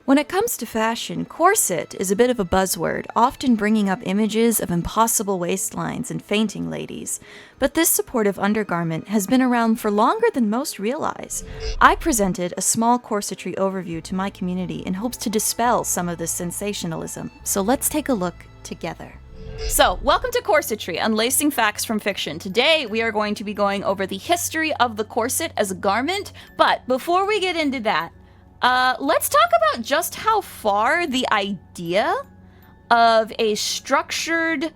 When it comes to fashion, corset is a bit of a buzzword, often bringing up images of impossible waistlines and fainting ladies. But this supportive undergarment has been around for longer than most realize. I presented a small corsetry overview to my community in hopes to dispel some of this sensationalism. So let's take a look together. So, welcome to Corsetry, Unlacing Facts from Fiction. Today, we are going to be going over the history of the corset as a garment. But before we get into that, let's talk about just how far the idea of a structured,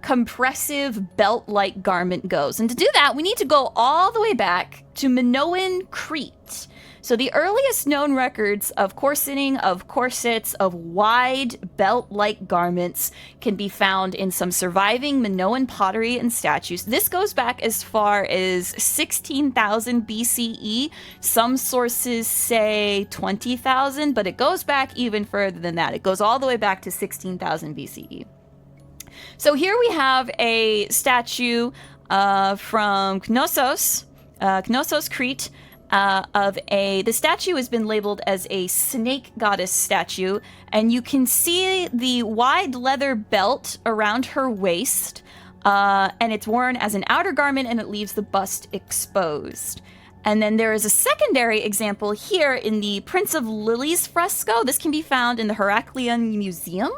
compressive, belt-like garment goes. And to do that, we need to go all the way back to Minoan Crete. So the earliest known records of corseting, of corsets, of wide belt-like garments can be found in some surviving Minoan pottery and statues. This goes back as far as 16,000 BCE. Some sources say 20,000, but it goes back even further than that. It goes all the way back to 16,000 BCE. So here we have a statue from Knossos, Crete. The statue has been labeled as a snake goddess statue, and you can see the wide leather belt around her waist, and it's worn as an outer garment, and it leaves the bust exposed. And then there is a secondary example here in the Prince of Lilies fresco. This can be found in the Heraklion Museum.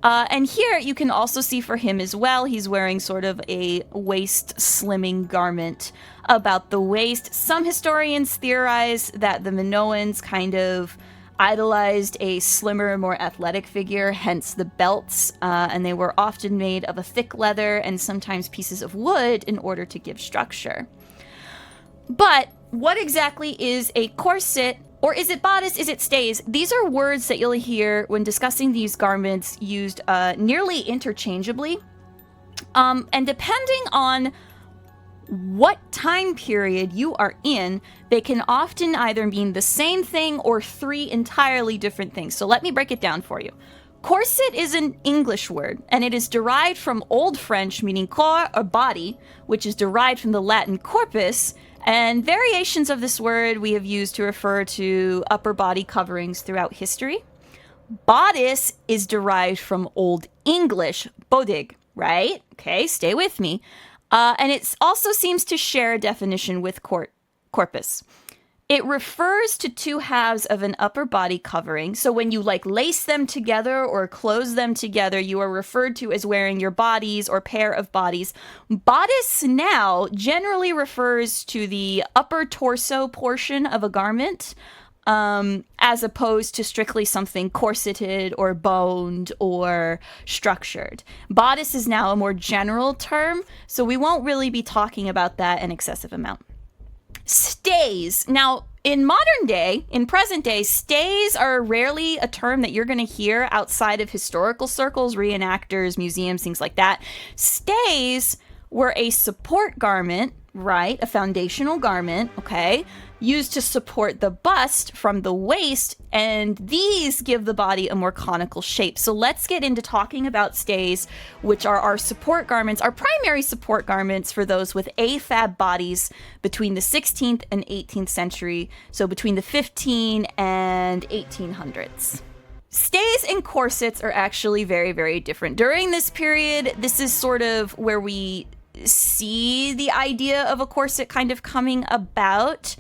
And here you can also see for him as well, he's wearing sort of a waist slimming garment about the waist. Some historians theorize that the Minoans kind of idolized a slimmer, more athletic figure, hence the belts, and they were often made of a thick leather and sometimes pieces of wood in order to give structure. But what exactly is a corset? Or is it bodice? Is it stays? These are words that you'll hear when discussing these garments used nearly interchangeably. And depending on what time period you are in, they can often either mean the same thing or three entirely different things. So let me break it down for you. Corset is an English word, and it is derived from Old French meaning corps or body, which is derived from the Latin corpus, and variations of this word we have used to refer to upper body coverings throughout history. Bodice is derived from Old English, bodig, right? Okay, stay with me. And it also seems to share a definition with corpus. It refers to two halves of an upper body covering. So when you lace them together or close them together, you are referred to as wearing your bodies or pair of bodies. Bodice now generally refers to the upper torso portion of a garment, as opposed to strictly something corseted or boned or structured. Bodice is now a more general term, so we won't really be talking about that an excessive amount. Stays. Now, in present day, stays are rarely a term that you're going to hear outside of historical circles, reenactors, museums, things like that. Stays were a support garment, right? A foundational garment, okay? Used to support the bust from the waist, and these give the body a more conical shape. So let's get into talking about stays, which are our support garments, our primary support garments for those with AFAB bodies between the 16th and 18th century, so between the 15 and 1800s. Stays and corsets are actually very, very different. During this period, this is sort of where we see the idea of a corset kind of coming about.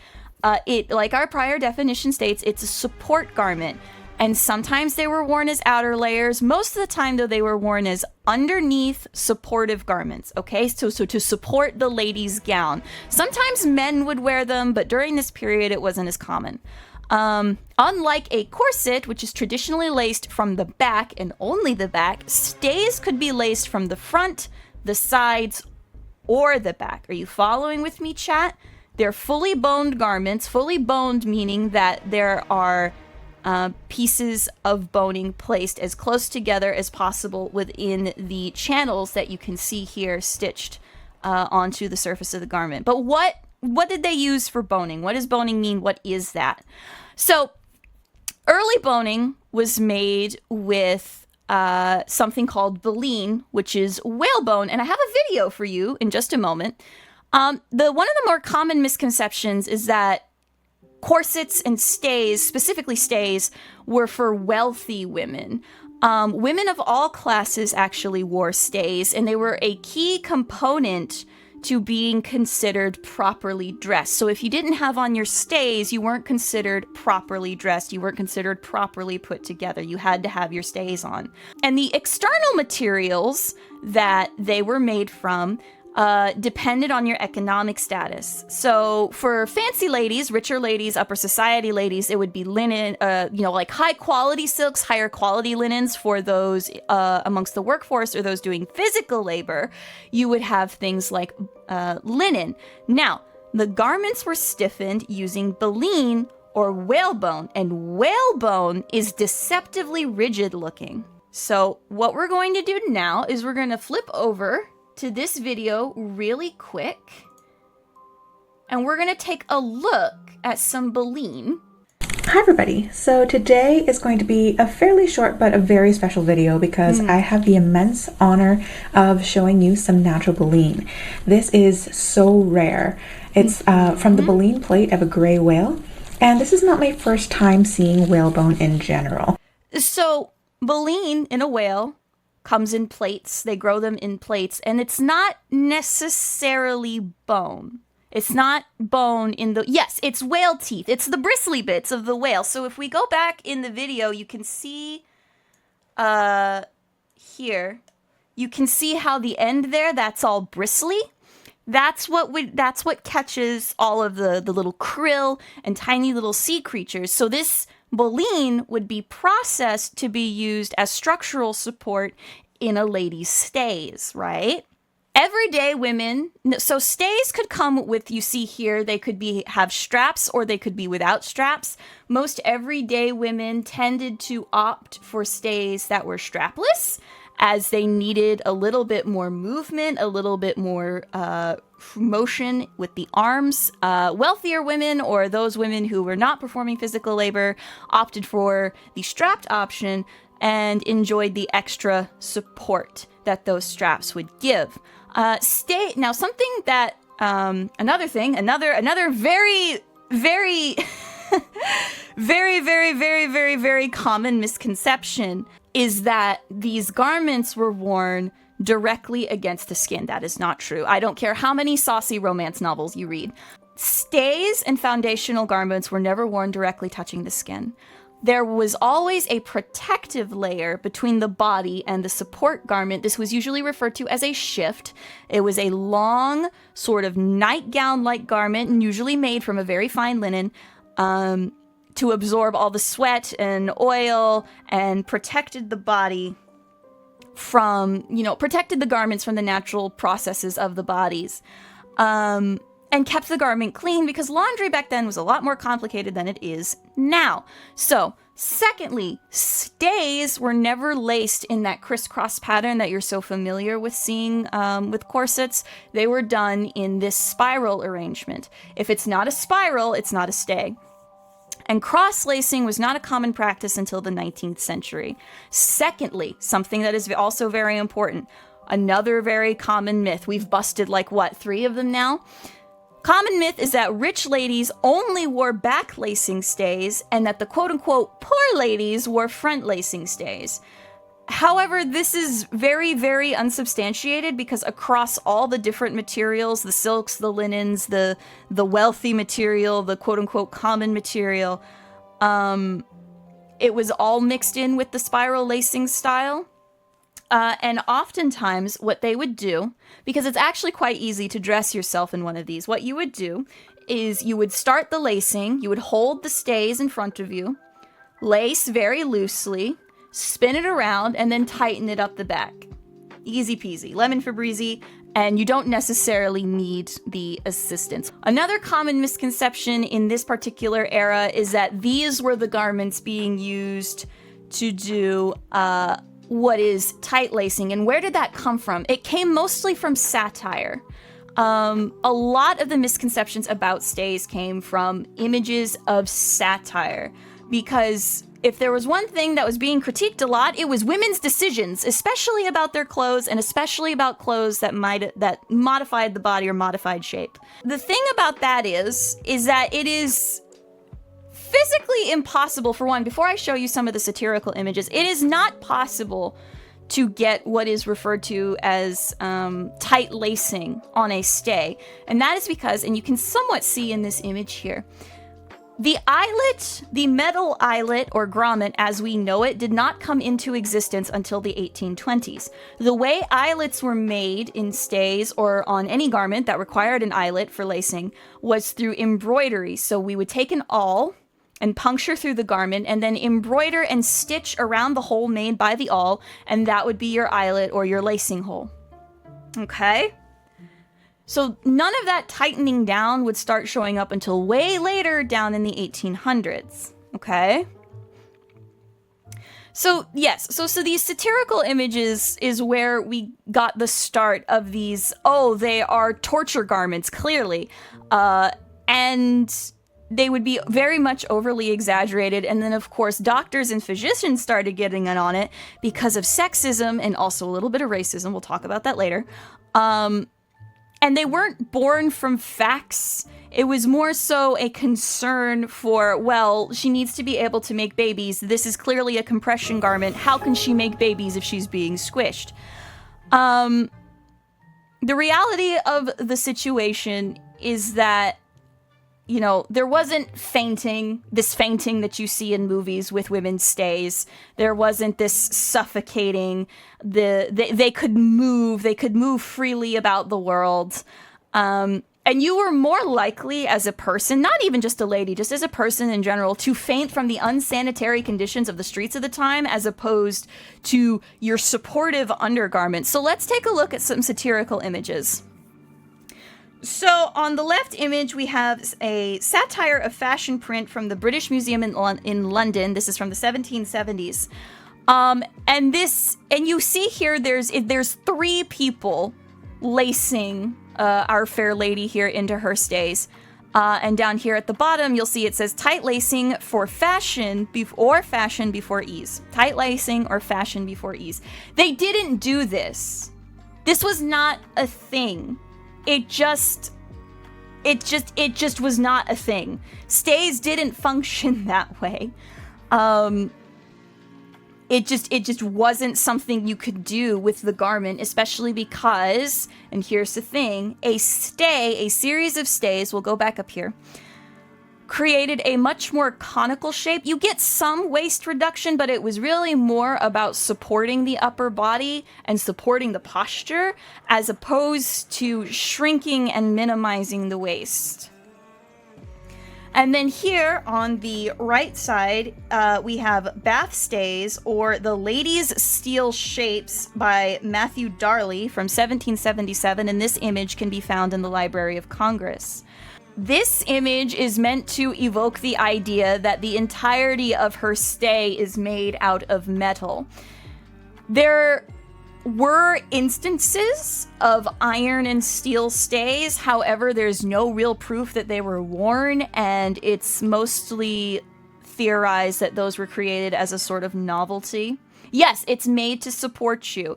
It, like our prior definition states, it's a support garment, and sometimes they were worn as outer layers. Most of the time, though, they were worn as underneath supportive garments, okay? So to support the lady's gown. Sometimes men would wear them, but during this period, it wasn't as common. Unlike a corset, which is traditionally laced from the back and only the back, stays could be laced from the front, the sides, or the back. Are you following with me, chat? They're fully boned garments, fully boned meaning that there are pieces of boning placed as close together as possible within the channels that you can see here stitched onto the surface of the garment. But what did they use for boning? What does boning mean? What is that? So early boning was made with something called baleen, which is whalebone, and I have a video for you in just a moment. One of the more common misconceptions is that Corsets and stays, specifically stays, were for wealthy women. Women of all classes actually wore stays, and they were a key component to being considered properly dressed. So if you didn't have on your stays, you weren't considered properly dressed. You weren't considered properly put together. You had to have your stays on. And the external materials that they were made from depended on your economic status. So for fancy ladies, richer ladies, upper society ladies, it would be linen, like high quality silks, higher quality linens. For those amongst the workforce or those doing physical labor, you would have things like linen. Now, the garments were stiffened using baleen or whalebone, and whalebone is deceptively rigid looking. So what we're going to do now is we're going to flip over to this video really quick, and we're gonna take a look at some baleen. Hi everybody, so today is going to be a fairly short but a very special video because I have the immense honor of showing you some natural baleen. This is so rare. It's from the baleen plate of a gray whale, and this is not my first time seeing whalebone in general. So baleen in a whale comes in plates. They grow them in plates, and it's not necessarily bone. It's not bone in the... Yes, it's whale teeth. It's the bristly bits of the whale. So if we go back in the video, you can see here, you can see how the end there, that's all bristly. That's what catches all of the little krill and tiny little sea creatures. So this baleen would be processed to be used as structural support in a lady's stays, right? Everyday women, so stays could come with, you see here, they could have straps or they could be without straps. Most everyday women tended to opt for stays that were strapless, as they needed a little bit more movement, a little bit more motion with the arms. Wealthier women, or those women who were not performing physical labor, opted for the strapped option and enjoyed the extra support that those straps would give. Now something that, another very, very, very common misconception is that these garments were worn directly against the skin. That is not true. I don't care how many saucy romance novels you read. Stays and foundational garments were never worn directly touching the skin. There was always a protective layer between the body and the support garment. This was usually referred to as a shift. It was a long, sort of nightgown-like garment, and usually made from a very fine linen, to absorb all the sweat and oil, and protected the body from, protected the garments from the natural processes of the bodies. And kept the garment clean, because laundry back then was a lot more complicated than it is now. So, secondly, stays were never laced in that crisscross pattern that you're so familiar with seeing with corsets. They were done in this spiral arrangement. If it's not a spiral, it's not a stay. And cross-lacing was not a common practice until the 19th century. Secondly, something that is also very important, another very common myth. We've busted 3 of them now? Common myth is that rich ladies only wore back-lacing stays, and that the quote-unquote poor ladies wore front-lacing stays. However, this is very, very unsubstantiated, because across all the different materials, the silks, the linens, the wealthy material, the quote-unquote common material, it was all mixed in with the spiral lacing style. And oftentimes what they would do, because it's actually quite easy to dress yourself in one of these, what you would do is you would start the lacing, you would hold the stays in front of you, lace very loosely, spin it around, and then tighten it up the back. Easy peasy, lemon Febreze, and you don't necessarily need the assistance. Another common misconception in this particular era is that these were the garments being used to do what is tight lacing. And where did that come from? It came mostly from satire. A lot of the misconceptions about stays came from images of satire, because if there was one thing that was being critiqued a lot, it was women's decisions, especially about their clothes, and especially about clothes that modified the body or modified shape. The thing about that is that it is physically impossible, for one, before I show you some of the satirical images, it is not possible to get what is referred to as tight lacing on a stay. And that is because, and you can somewhat see in this image here, the eyelet, the metal eyelet or grommet as we know it, did not come into existence until the 1820s. The way eyelets were made in stays or on any garment that required an eyelet for lacing was through embroidery. So we would take an awl and puncture through the garment and then embroider and stitch around the hole made by the awl, and that would be your eyelet or your lacing hole. Okay? So none of that tightening down would start showing up until way later down in the 1800s. Okay? So yes, so these satirical images is where we got the start of these, oh, they are torture garments, clearly. And they would be very much overly exaggerated. And then, of course, doctors and physicians started getting in on it because of sexism and also a little bit of racism. We'll talk about that later. And they weren't born from facts. It was more so a concern for, well, she needs to be able to make babies. This is clearly a compression garment. How can she make babies if she's being squished? The reality of the situation is that, you know, there wasn't this fainting that you see in movies with women's stays. There wasn't this suffocating. They could move freely about the world. And you were more likely as a person, not even just a lady, just as a person in general, to faint from the unsanitary conditions of the streets of the time as opposed to your supportive undergarments. So let's take a look at some satirical images. So on the left image, we have a satire of fashion print from the British Museum in London. This is from the 1770s. And you see here, there's three people lacing our fair lady here into her stays. And down here at the bottom, you'll see it says tight lacing for fashion or fashion before ease. Tight lacing or fashion before ease. They didn't do this. This was not a thing. It just was not a thing. Stays didn't function that way. It just wasn't something you could do with the garment, especially because, and here's the thing, a series of stays, we'll go back up here, created a much more conical shape. You get some waist reduction, but it was really more about supporting the upper body and supporting the posture as opposed to shrinking and minimizing the waist. And then here on the right side, we have Bath Stays, or the Ladies' Steel Shapes by Matthew Darley from 1777, and this image can be found in the Library of Congress. This image is meant to evoke the idea that the entirety of her stay is made out of metal. There were instances of iron and steel stays, however, there's no real proof that they were worn, and it's mostly theorized that those were created as a sort of novelty. Yes, it's made to support you.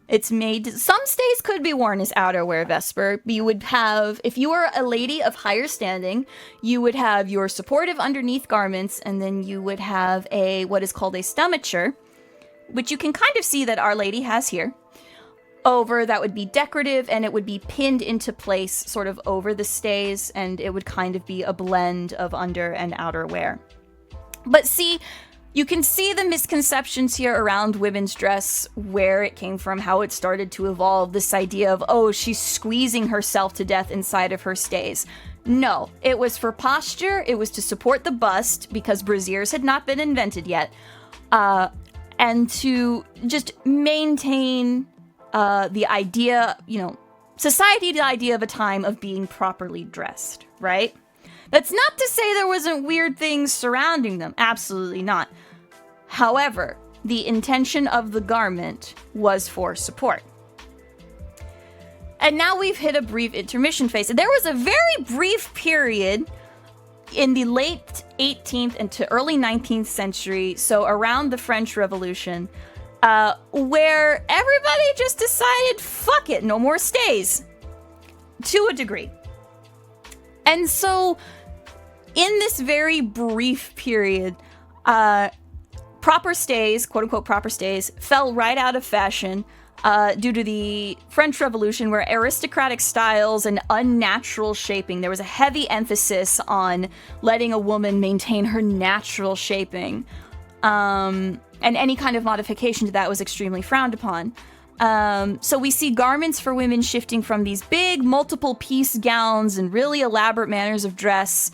Some stays could be worn as outerwear, Vesper. You would have, if you were a lady of higher standing, you would have your supportive underneath garments, and then you would have what is called a stomacher, which you can kind of see that Our Lady has here. That would be decorative, and it would be pinned into place sort of over the stays, and it would kind of be a blend of under and outerwear. But see, you can see the misconceptions here around women's dress, where it came from, how it started to evolve, this idea of, oh, she's squeezing herself to death inside of her stays. No, it was for posture, it was to support the bust, because brassieres had not been invented yet, and to just maintain the idea, society, the idea of a time of being properly dressed, right? That's not to say there wasn't weird things surrounding them, absolutely not. However, the intention of the garment was for support. And now we've hit a brief intermission phase. There was a very brief period in the late 18th and to early 19th century, so around the French Revolution, where everybody just decided, fuck it, no more stays, to a degree. And so in this very brief period, proper stays, quote unquote proper stays, fell right out of fashion due to the French Revolution, where aristocratic styles and unnatural shaping, there was a heavy emphasis on letting a woman maintain her natural shaping. And any kind of modification to that was extremely frowned upon. So we see garments for women shifting from these big multiple piece gowns and really elaborate manners of dress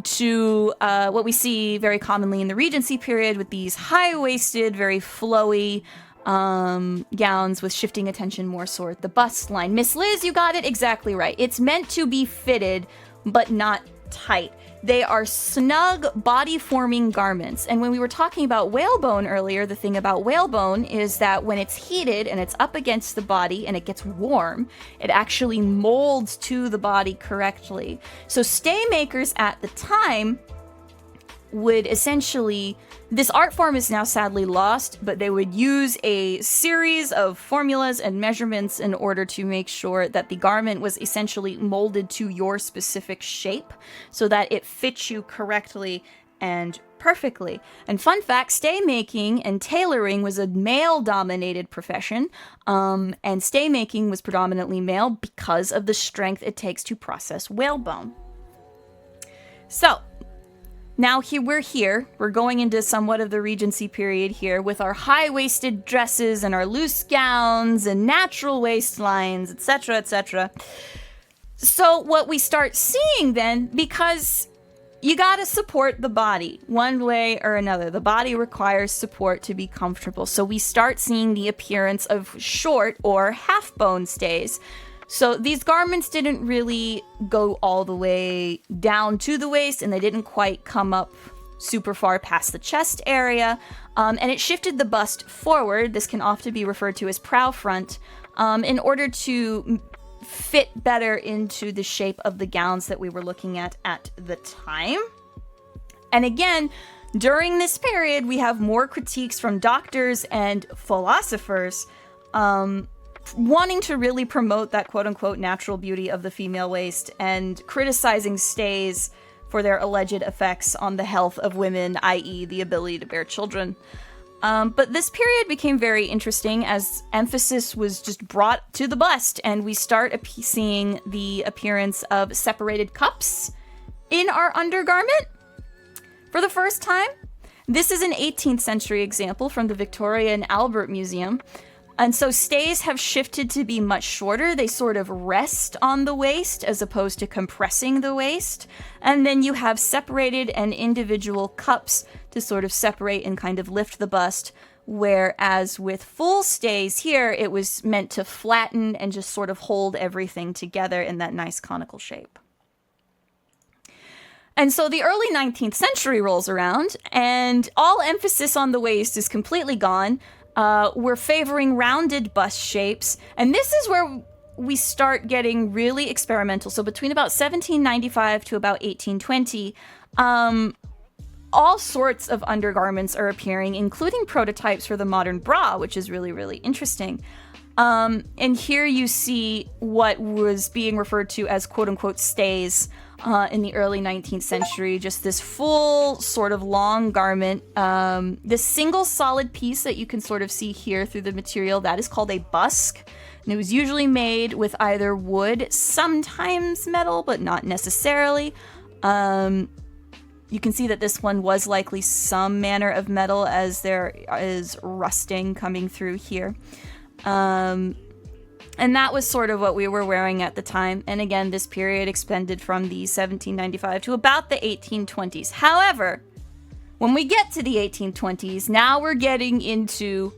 to what we see very commonly in the Regency period with these high-waisted, very flowy gowns with shifting attention more so at the bust line. Miss Liz, you got it exactly right. It's meant to be fitted, but not tight. They are snug, body-forming garments. And when we were talking about whalebone earlier, the thing about whalebone is that when it's heated and it's up against the body and it gets warm, it actually molds to the body correctly. So stay makers at the time would essentially, this art form is now sadly lost, but they would use a series of formulas and measurements in order to make sure that the garment was essentially molded to your specific shape so that it fits you correctly and perfectly. And fun fact, stay making and tailoring was a male-dominated profession, and stay making was predominantly male because of the strength it takes to process whalebone. So, now we're going into somewhat of the Regency period here with our high-waisted dresses and our loose gowns and natural waistlines, etc., etc. So what we start seeing then, because you gotta support the body one way or another. The body requires support to be comfortable. So we start seeing the appearance of short or half-bone stays. So these garments didn't really go all the way down to the waist, and they didn't quite come up super far past the chest area, and it shifted the bust forward. This can often be referred to as prow front, in order to fit better into the shape of the gowns that we were looking at the time. And again, during this period, we have more critiques from doctors and philosophers, wanting to really promote that quote-unquote natural beauty of the female waist and criticizing stays for their alleged effects on the health of women, i.e. the ability to bear children. But this period became very interesting as emphasis was just brought to the bust, and we start seeing the appearance of separated cups in our undergarment for the first time. This is an 18th century example from the Victoria and Albert Museum. And so stays have shifted to be much shorter. They sort of rest on the waist as opposed to compressing the waist. And then you have separated and individual cups to sort of separate and kind of lift the bust. Whereas with full stays here, it was meant to flatten and just sort of hold everything together in that nice conical shape. And so the early 19th century rolls around, and all emphasis on the waist is completely gone. We're favoring rounded bust shapes, and this is where we start getting really experimental. So between about 1795 to about 1820, all sorts of undergarments are appearing, including prototypes for the modern bra, which is really, really interesting. And here you see what was being referred to as quote-unquote stays in the early 19th century, just this full sort of long garment. This single solid piece that you can sort of see here through the material, that is called a busk. And it was usually made with either wood, sometimes metal, but not necessarily. You can see that this one was likely some manner of metal, as there is rusting coming through here. And that was sort of what we were wearing at the time. And again, this period extended from the 1795 to about the 1820s. However, when we get to the 1820s, now we're getting into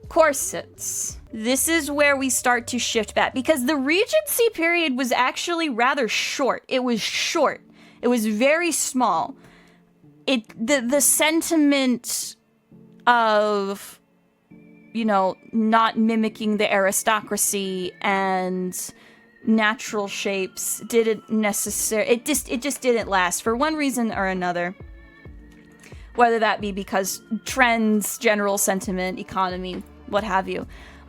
corsets. This is where we start to shift back, because the Regency period was actually rather short. It was short. It was very small. The sentiment of, you know, not mimicking the aristocracy and natural shapes didn't necessarily, it just didn't last for one reason or another. Whether that be because trends, general sentiment, economy, what have you.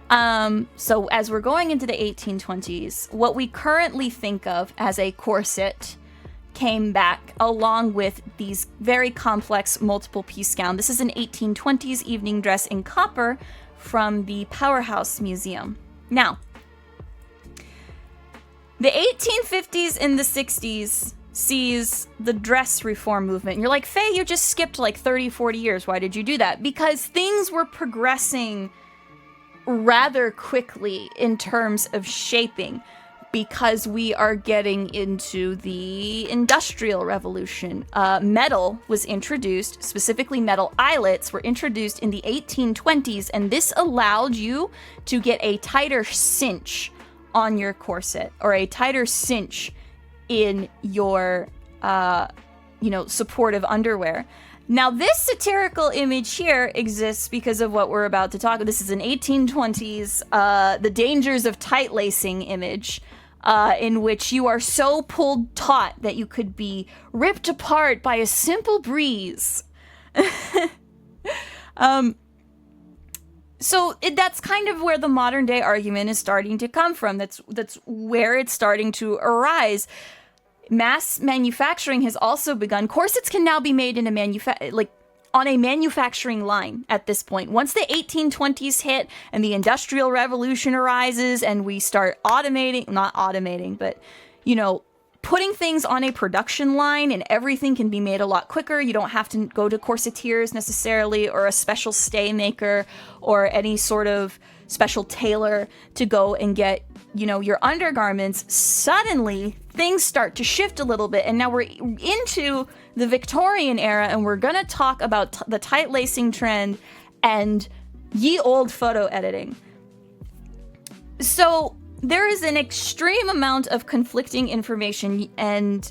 So as we're going into the 1820s, what we currently think of as a corset came back along with these very complex multiple piece gown. This is an 1820s evening dress in copper from the Powerhouse Museum. Now, the 1850s and the 60s sees the dress reform movement. And you're like, Faye, you just skipped like 30, 40 years. Why did you do that? Because things were progressing rather quickly in terms of shaping, because we are getting into the Industrial Revolution. Metal was introduced, specifically metal eyelets were introduced in the 1820s, and this allowed you to get a tighter cinch on your corset, or a tighter cinch in your, supportive underwear. Now, this satirical image here exists because of what we're about to talk about. This is an 1820s, the dangers of tight lacing image, in which you are so pulled taut that you could be ripped apart by a simple breeze. So that's kind of where the modern day argument is starting to come from. That's where it's starting to arise. Mass manufacturing has also begun. Corsets can now be made in on a manufacturing line at this point. Once the 1820s hit and the Industrial Revolution arises and we start putting things on a production line, and everything can be made a lot quicker. You don't have to go to corsetiers necessarily, or a special stay maker, or any sort of special tailor to go and get, your undergarments. Suddenly, things start to shift a little bit, and now we're into the Victorian era, and we're gonna talk about the tight lacing trend and ye old photo editing. So there is an extreme amount of conflicting information, and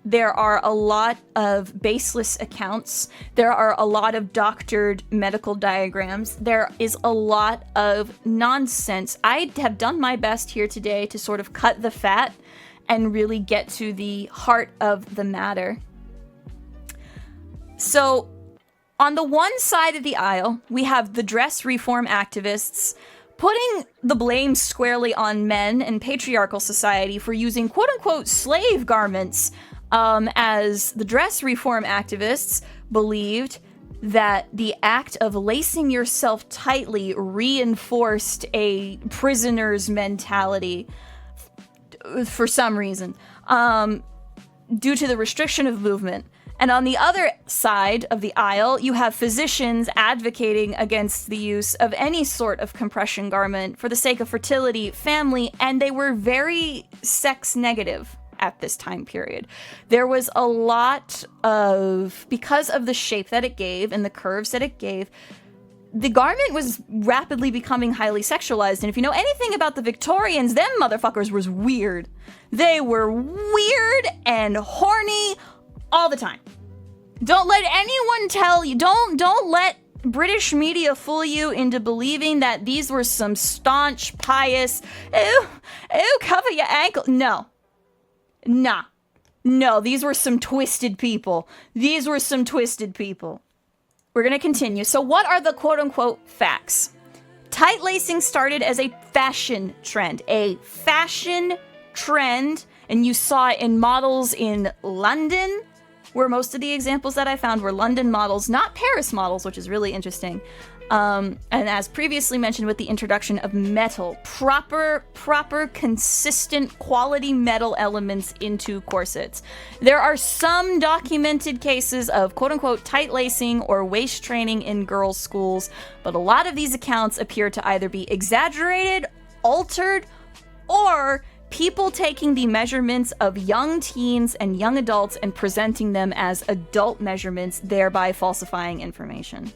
there are a lot of baseless accounts. There are a lot of doctored medical diagrams. There is a lot of nonsense. I have done my best here today to sort of cut the fat and really get to the heart of the matter. So, on the one side of the aisle, we have the dress reform activists putting the blame squarely on men and patriarchal society for using quote-unquote slave garments, as the dress reform activists believed that the act of lacing yourself tightly reinforced a prisoner's mentality for some reason, due to the restriction of movement. And on the other side of the aisle, you have physicians advocating against the use of any sort of compression garment for the sake of fertility, family, and they were very sex negative at this time period. There was a lot of, because of the shape that it gave and the curves that it gave, the garment was rapidly becoming highly sexualized. And if you know anything about the Victorians, them motherfuckers was weird. They were weird and horny all the time. Don't let anyone tell you, don't let British media fool you into believing that these were some staunch, pious, cover your ankle. No, these were some twisted people. We're gonna continue. So what are the quote-unquote facts? Tight lacing started as a fashion trend. And you saw it in models in London, where most of the examples that I found were London models, not Paris models, which is really interesting. And as previously mentioned, with the introduction of metal, proper, consistent quality metal elements into corsets. There are some documented cases of quote-unquote tight lacing or waist training in girls' schools, but a lot of these accounts appear to either be exaggerated, altered, or people taking the measurements of young teens and young adults and presenting them as adult measurements, thereby falsifying information.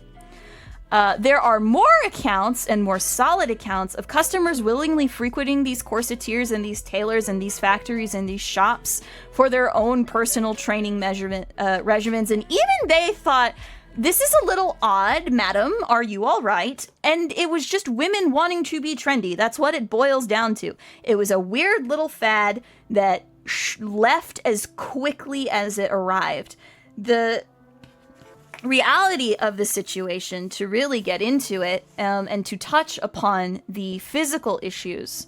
There are more accounts and more solid accounts of customers willingly frequenting these corsetiers and these tailors and these factories and these shops for their own personal training regimens. And even they thought, this is a little odd, madam, are you all right? And it was just women wanting to be trendy. That's what it boils down to. It was a weird little fad that left as quickly as it arrived. The reality of the situation, to really get into it, and to touch upon the physical issues,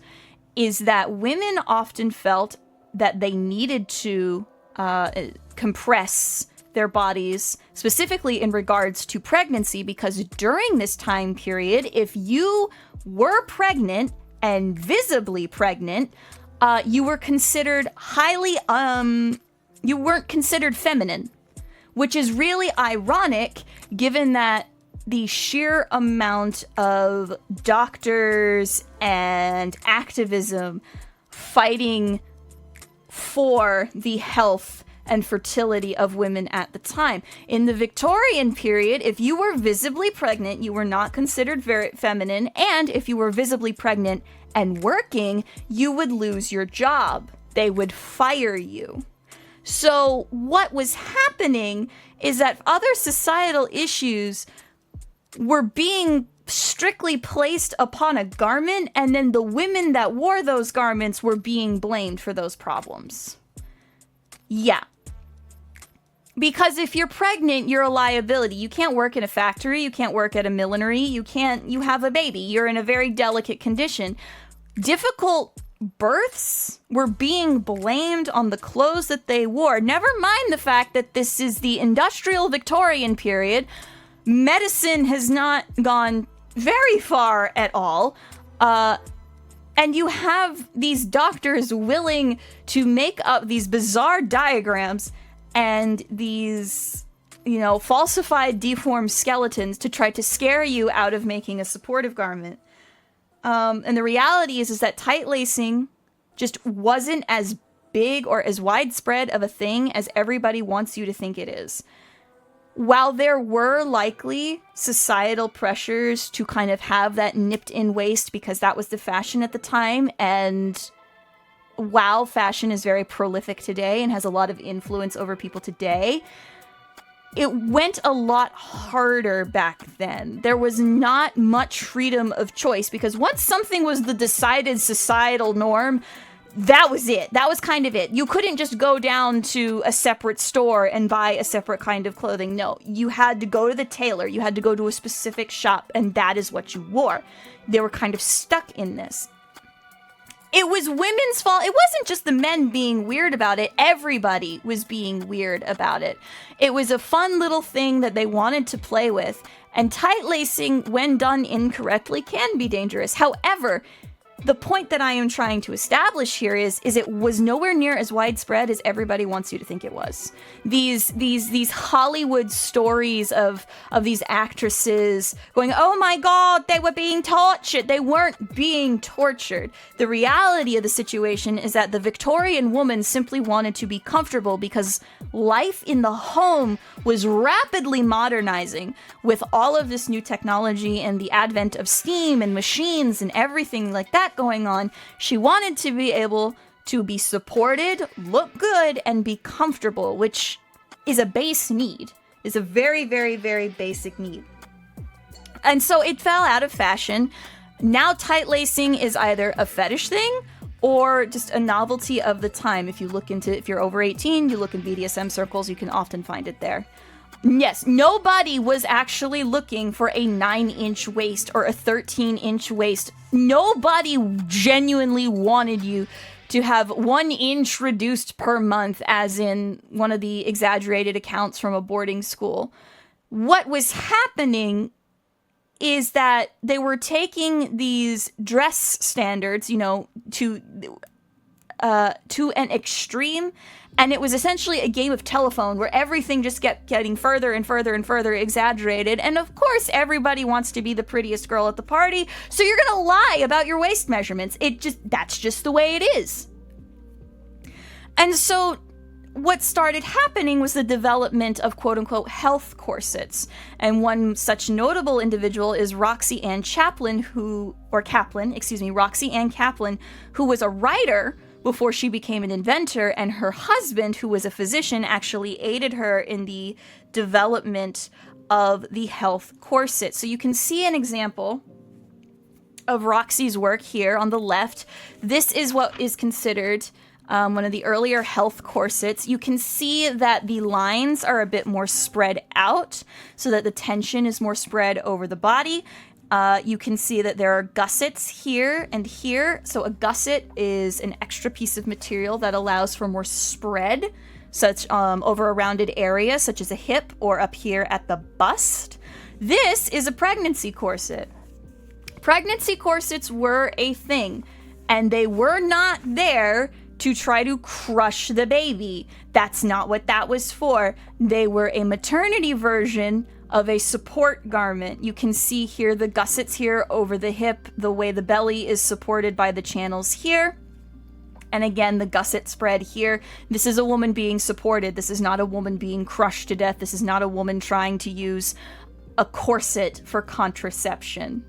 is that women often felt that they needed to compress their bodies, specifically in regards to pregnancy, because during this time period, if you were pregnant and visibly pregnant, you were considered you weren't considered feminine, which is really ironic given that the sheer amount of doctors and activism fighting for the health and fertility of women at the time. In the Victorian period, if you were visibly pregnant, you were not considered very feminine, and if you were visibly pregnant and working, you would lose your job. They would fire you. So what was happening is that other societal issues were being strictly placed upon a garment, and then the women that wore those garments were being blamed for those problems. Yeah. Because if you're pregnant, you're a liability. You can't work in a factory, you can't work at a millinery, you have a baby. You're in a very delicate condition. Difficult births were being blamed on the clothes that they wore. Never mind the fact that this is the industrial Victorian period. Medicine has not gone very far at all. And you have these doctors willing to make up these bizarre diagrams and these, falsified, deformed skeletons to try to scare you out of making a supportive garment. And the reality is that tight lacing just wasn't as big or as widespread of a thing as everybody wants you to think it is. While there were likely societal pressures to kind of have that nipped in waist because that was the fashion at the time, and while fashion is very prolific today and has a lot of influence over people today, it went a lot harder back then. There was not much freedom of choice because once something was the decided societal norm, that was it. That was kind of it. You couldn't just go down to a separate store and buy a separate kind of clothing. No, you had to go to the tailor. You had to go to a specific shop, and that is what you wore. They were kind of stuck in this. It was women's fault. It wasn't just the men being weird about it. Everybody was being weird about it. It was a fun little thing that they wanted to play with. And tight lacing, when done incorrectly, can be dangerous. However, the point that I am trying to establish here is it was nowhere near as widespread as everybody wants you to think it was. These Hollywood stories of these actresses going, oh my God, they were being tortured. They weren't being tortured. The reality of the situation is that the Victorian woman simply wanted to be comfortable because life in the home was rapidly modernizing with all of this new technology and the advent of steam and machines and everything like that going on. She wanted to be able to be supported, look good, and be comfortable, which is a base need. Is a very, very, very basic need. And so it fell out of fashion. Now tight lacing is either a fetish thing or just a novelty of the time. If you're over 18, you look in BDSM circles, you can often find it there. Yes, nobody was actually looking for a 9-inch waist or a 13-inch waist. Nobody genuinely wanted you to have 1 inch reduced per month, as in one of the exaggerated accounts from a boarding school. What was happening is that they were taking these dress standards, to an extreme. And it was essentially a game of telephone where everything just kept getting further and further and further exaggerated. And of course, everybody wants to be the prettiest girl at the party, so you're gonna lie about your waist measurements. That's just the way it is. And so what started happening was the development of quote-unquote health corsets. And one such notable individual is Roxy Ann Kaplan, who was a writer before she became an inventor, and her husband, who was a physician, actually aided her in the development of the health corset. So you can see an example of Roxy's work here on the left. This is what is considered one of the earlier health corsets. You can see that the lines are a bit more spread out so that the tension is more spread over the body. You can see that there are gussets here and here. So a gusset is an extra piece of material that allows for more spread such over a rounded area, such as a hip or up here at the bust. This is a pregnancy corset. Pregnancy corsets were a thing, and they were not there to try to crush the baby. That's not what that was for. They were a maternity version of a support garment. You can see here the gussets here over the hip, the way the belly is supported by the channels here. And again, the gusset spread here. This is a woman being supported. This is not a woman being crushed to death. This is not a woman trying to use a corset for contraception.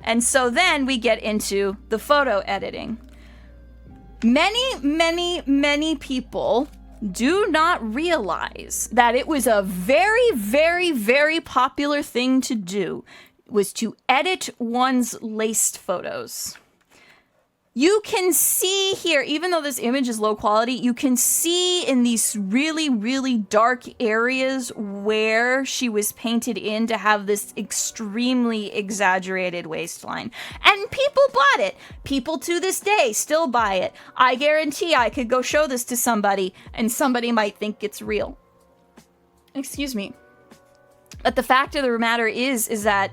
And so then we get into the photo editing. Many people do not realize that it was a very popular thing to do, was to edit one's laced photos. You can see here, even though this image is low quality, you can see in these really dark areas where she was painted in to have this extremely exaggerated waistline. And people bought it. People to this day still buy it. I guarantee I could go show this to somebody and somebody might think it's real. Excuse me. But the fact of the matter is that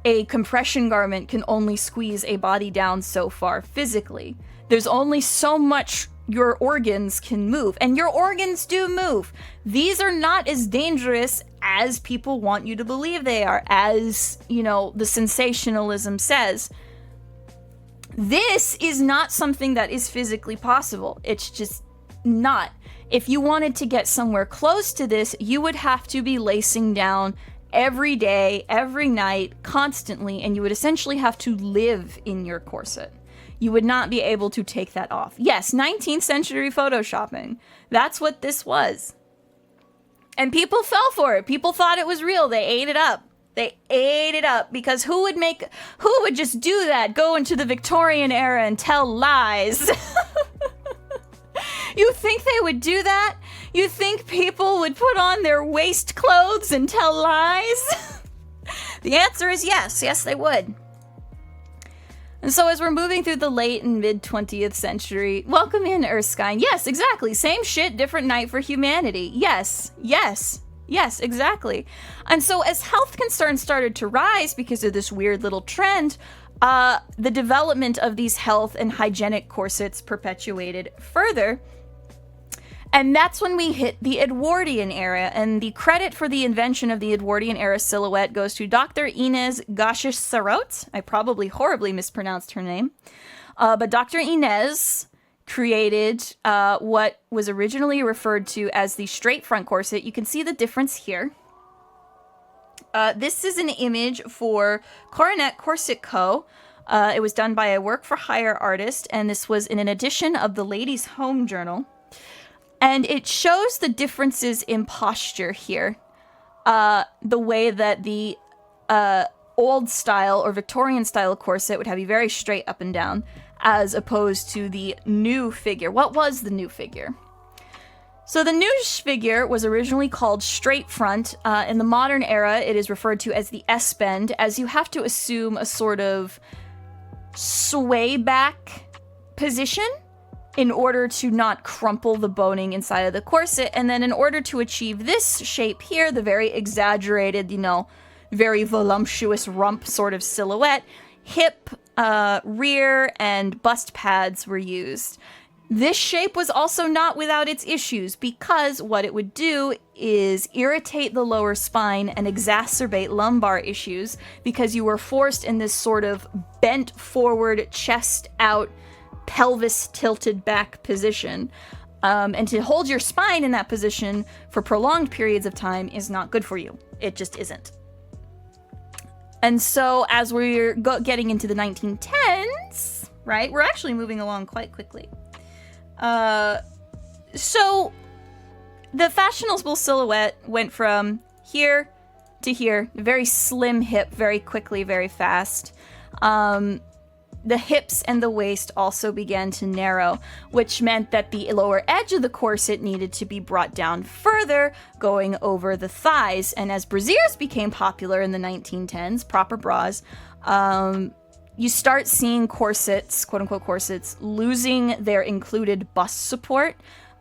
a compression garment can only squeeze a body down so far physically. There's only so much your organs can move, and your organs do move. These are not as dangerous as people want you to believe they are, as, you know, the sensationalism says. This is not something that is physically possible. It's just not. If you wanted to get somewhere close to this, you would have to be lacing down every day, every night, constantly, and you would essentially have to live in your corset. You would not be able to take that off. Yes, 19th century photoshopping. That's what this was. And people fell for it. People thought it was real. They ate it up. They ate it up because who would just do that? Go into the Victorian era and tell lies. You think they would do that? You think people would put on their waist clothes and tell lies? The answer is yes. Yes, they would. And so as we're moving through the late and mid 20th century, welcome in, Erskine. Yes, exactly. Same shit, different night for humanity. Yes, exactly. And so as health concerns started to rise because of this weird little trend, the development of these health and hygienic corsets perpetuated further. And that's when we hit the Edwardian era, and the credit for the invention of the Edwardian era silhouette goes to Dr. Inez Gashish-Sarot. I probably horribly mispronounced her name. But Dr. Inez created what was originally referred to as the straight front corset. You can see the difference here. This is an image for Coronet Corset Co. It was done by a work-for-hire artist, and this was in an edition of the Ladies' Home Journal. And it shows the differences in posture here. The way that the old style or Victorian style corset would have you very straight up and down, as opposed to the new figure. What was the new figure? So the new figure was originally called straight front. In the modern era, it is referred to as the S-bend, as you have to assume a sort of sway back position in order to not crumple the boning inside of the corset. And then in order to achieve this shape here, the very exaggerated, you know, very voluptuous rump sort of silhouette, hip, rear, and bust pads were used. This shape was also not without its issues, because what it would do is irritate the lower spine and exacerbate lumbar issues, because you were forced in this sort of bent forward, chest out, pelvis tilted back position. And to hold your spine in that position for prolonged periods of time is not good for you. It just isn't. And so as we're getting into the 1910s, right, we're actually moving along quite quickly. So the fashionable silhouette went from here to here, very slim hip, very quickly, very fast. The hips and the waist also began to narrow, which meant that the lower edge of the corset needed to be brought down further, going over the thighs. And as brassieres became popular in the 1910s, proper bras, you start seeing corsets, quote-unquote corsets, losing their included bust support,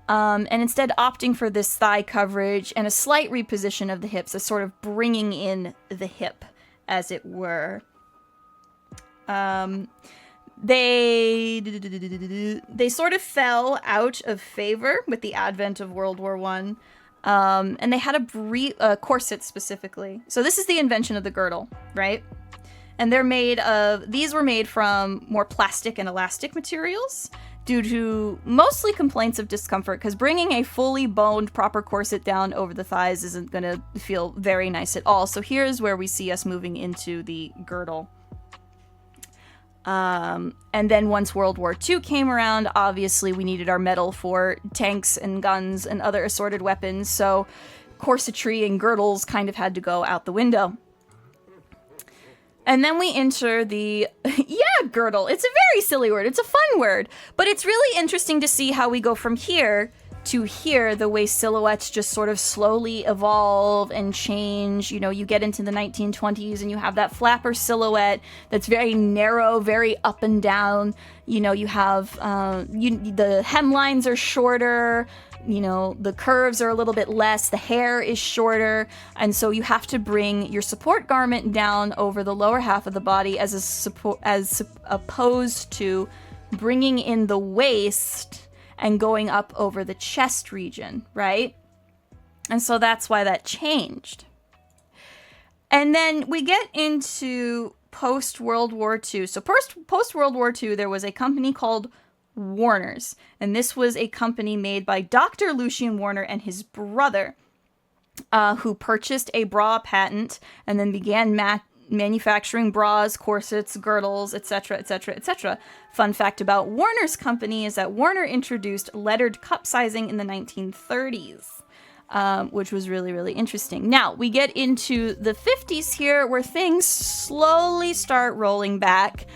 and instead opting for this thigh coverage and a slight reposition of the hips, as sort of bringing in the hip, as it were. They sort of fell out of favor with the advent of World War I, and they had a corset specifically. So this is the invention of the girdle, right? And these were made from more plastic and elastic materials due to mostly complaints of discomfort, because bringing a fully boned proper corset down over the thighs isn't going to feel very nice at all. So here's where we see us moving into the girdle. And then once World War II came around, obviously we needed our metal for tanks and guns and other assorted weapons, so corsetry and girdles kind of had to go out the window. And then we enter the, girdle. It's a very silly word. It's a fun word. But it's really interesting to see how we go from here to here, the way silhouettes just sort of slowly evolve and change. You know, you get into the 1920s and you have that flapper silhouette that's very narrow, very up and down. You know, you have, the hemlines are shorter. You know, the curves are a little bit less, the hair is shorter, and so you have to bring your support garment down over the lower half of the body as opposed to bringing in the waist and going up over the chest region, right? And so that's why that changed. And then we get into post-World War II. So post-World War II, there was a company called Warner's, and this was a company made by Dr. Lucien Warner and his brother, who purchased a bra patent and then began manufacturing bras, corsets, girdles, etc., etc., etc. Fun fact about Warner's company is that Warner introduced lettered cup sizing in the 1930s, which was really, really interesting. Now, we get into the 50s here, where things slowly start rolling back,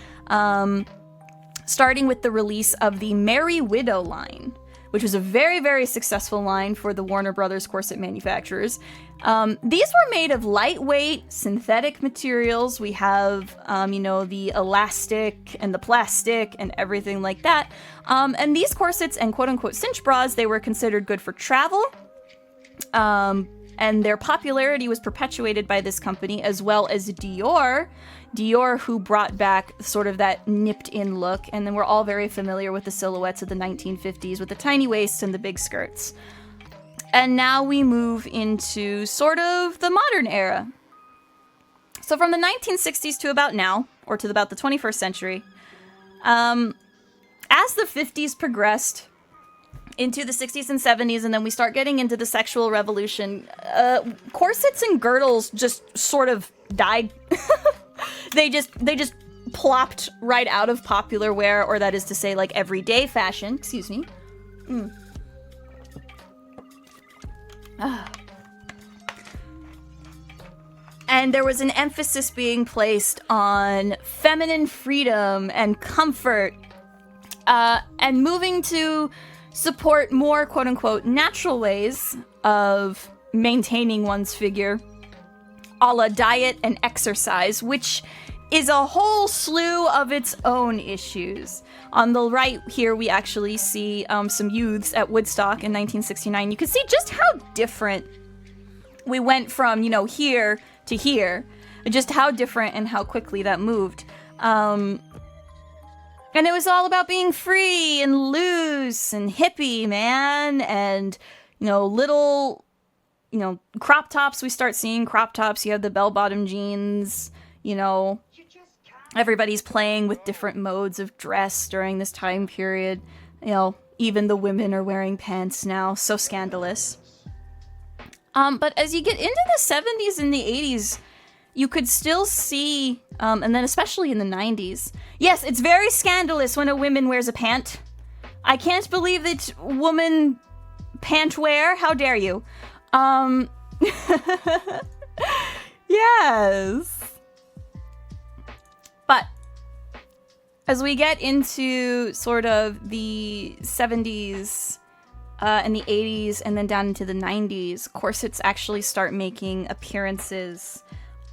starting with the release of the Merry Widow line, which was a very, very successful line for the Warner Brothers corset manufacturers. These were made of lightweight synthetic materials. We have, the elastic and the plastic and everything like that. And these corsets and quote-unquote cinch bras, they were considered good for travel. And their popularity was perpetuated by this company, as well as Dior, who brought back sort of that nipped-in look, and then we're all very familiar with the silhouettes of the 1950s with the tiny waists and the big skirts. And now we move into sort of the modern era. So from the 1960s to about now, or to about the 21st century, as the 50s progressed into the 60s and 70s, and then we start getting into the sexual revolution, corsets and girdles just sort of died. They just plopped right out of popular wear, or that is to say, like, everyday fashion. Excuse me. And there was an emphasis being placed on feminine freedom and comfort, and moving to support more quote-unquote natural ways of maintaining one's figure, a la diet and exercise, which is a whole slew of its own issues. On the right here, we actually see some youths at Woodstock in 1969. You can see just how different we went from, here to here, just how different and how quickly that moved. And it was all about being free and loose and hippie, man, and, little... crop tops, we start seeing crop tops. You have the bell-bottom jeans, everybody's playing with different modes of dress during this time period. Even the women are wearing pants now, so scandalous. But as you get into the 70s and the 80s, you could still see, and then especially in the 90s, yes, it's very scandalous when a woman wears a pant. I can't believe that woman pant wear, how dare you? Yes. But as we get into sort of the 70s and the 80s and then down into the 90s, corsets actually start making appearances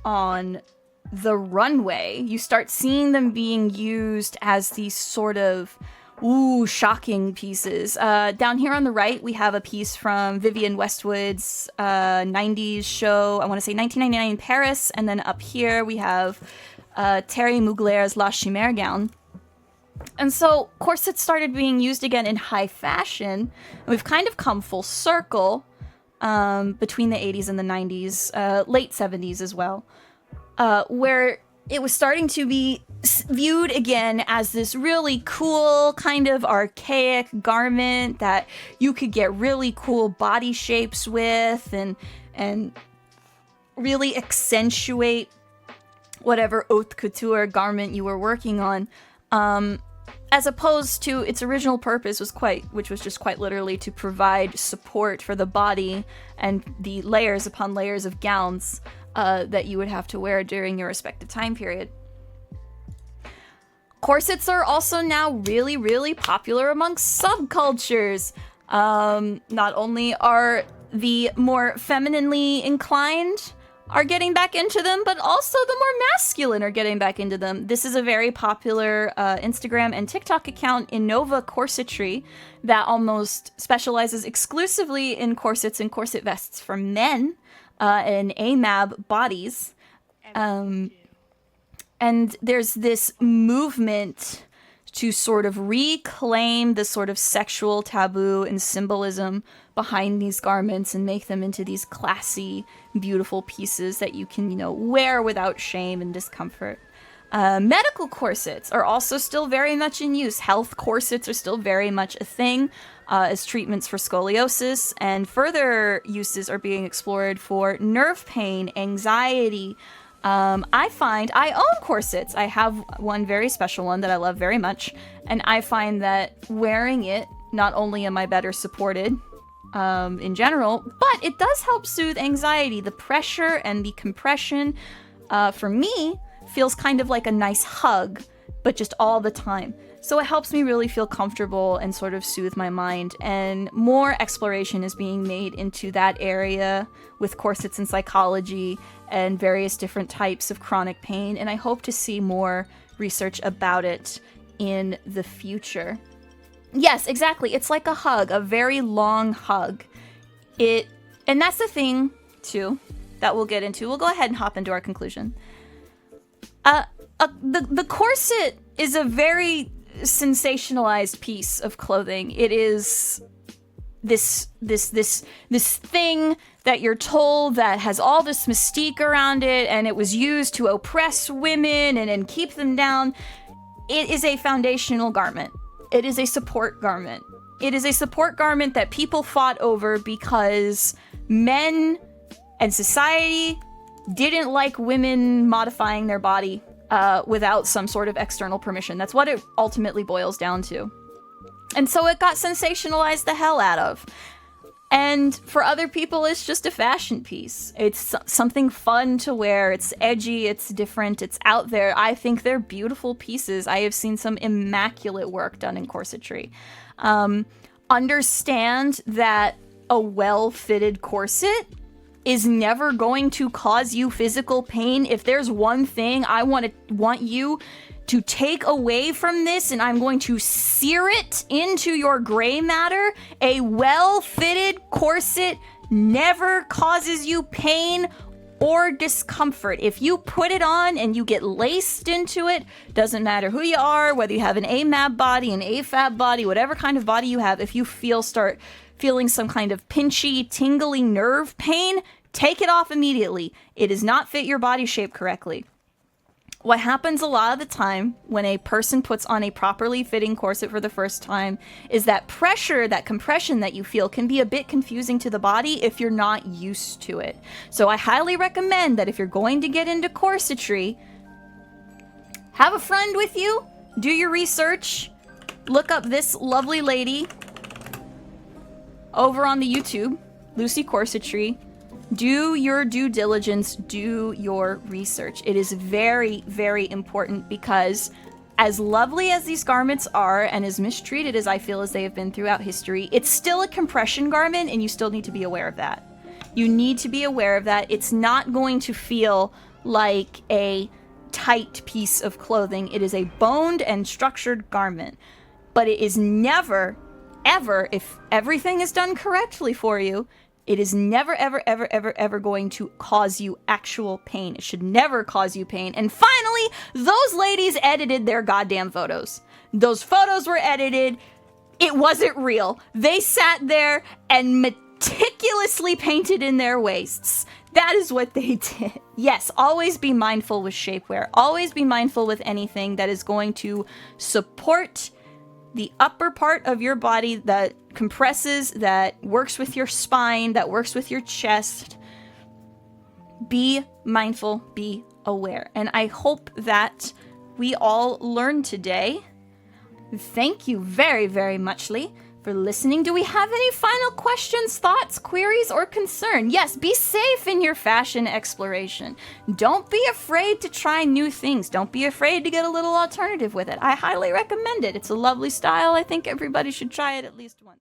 on the runway, you start seeing them being used as these sort of shocking pieces. Down here on the right, we have a piece from Vivienne Westwood's 90s show, I want to say 1999 in Paris, and then up here we have Thierry Mugler's La Chimère gown. And so corsets started being used again in high fashion, and we've kind of come full circle between the 80s and the 90s, late 70s as well, where it was starting to be viewed again as this really cool, kind of archaic garment that you could get really cool body shapes with and really accentuate whatever haute couture garment you were working on. As opposed to its original purpose which was just quite literally to provide support for the body and the layers upon layers of gowns that you would have to wear during your respective time period. Corsets are also now really, really popular amongst subcultures. Not only are the more femininely inclined are getting back into them, but also the more masculine are getting back into them. This is a very popular Instagram and TikTok account, Innova Corsetry, that almost specializes exclusively in corsets and corset vests for men and AMAB bodies. And there's this movement to sort of reclaim the sort of sexual taboo and symbolism behind these garments and make them into these classy, beautiful pieces that you can, wear without shame and discomfort. Medical corsets are also still very much in use. Health corsets are still very much a thing as treatments for scoliosis, and further uses are being explored for nerve pain, anxiety. I own corsets. I have one very special one that I love very much, and I find that wearing it, not only am I better supported in general, but it does help soothe anxiety. The pressure and the compression, for me, feels kind of like a nice hug, but just all the time. So it helps me really feel comfortable and sort of soothe my mind, and more exploration is being made into that area with corsets and psychology and various different types of chronic pain, and I hope to see more research about it in the future. Yes, exactly. It's like a hug, a very long hug. And that's the thing, too, that we'll get into. We'll go ahead and hop into our conclusion. The corset is a very sensationalized piece of clothing. It is this thing that you're told that has all this mystique around it, and it was used to oppress women and keep them down. It is a foundational garment. It is a support garment. It is a support garment that people fought over because men and society didn't like women modifying their body without some sort of external permission. That's what it ultimately boils down to. And so it got sensationalized the hell out of. And for other people, it's just a fashion piece. It's something fun to wear. It's edgy, it's different, it's out there. I think they're beautiful pieces. I have seen some immaculate work done in corsetry. Understand that a well-fitted corset is never going to cause you physical pain. If there's one thing I want you to take away from this, and I'm going to sear it into your gray matter, a well-fitted corset never causes you pain or discomfort. If you put it on and you get laced into it, doesn't matter who you are, whether you have an AMAB body, an AFAB body, whatever kind of body you have, if you start feeling some kind of pinchy, tingly nerve pain, take it off immediately. It does not fit your body shape correctly. What happens a lot of the time when a person puts on a properly fitting corset for the first time is that pressure, that compression that you feel can be a bit confusing to the body if you're not used to it. So I highly recommend that if you're going to get into corsetry, have a friend with you, do your research, look up this lovely lady over on the YouTube, Lucy Corsetry. Do your due diligence, do your research. It is very, very important because as lovely as these garments are and as mistreated as I feel as they have been throughout history, it's still a compression garment and you still need to be aware of that. You need to be aware of that. It's not going to feel like a tight piece of clothing. It is a boned and structured garment. But it is never, ever, if everything is done correctly for you, it is never, ever, ever, ever, ever going to cause you actual pain. It should never cause you pain. And finally, those ladies edited their goddamn photos. Those photos were edited. It wasn't real. They sat there and meticulously painted in their waists. That is what they did. Yes, always be mindful with shapewear. Always be mindful with anything that is going to support the upper part of your body, that compresses, that works with your spine, that works with your chest. Be mindful, be aware. And I hope that we all learned today. Thank you very, very muchly for listening. Do we have any final questions, thoughts, queries, or concern? Yes, be safe in your fashion exploration. Don't be afraid to try new things. Don't be afraid to get a little alternative with it. I highly recommend it. It's a lovely style. I think everybody should try it at least once.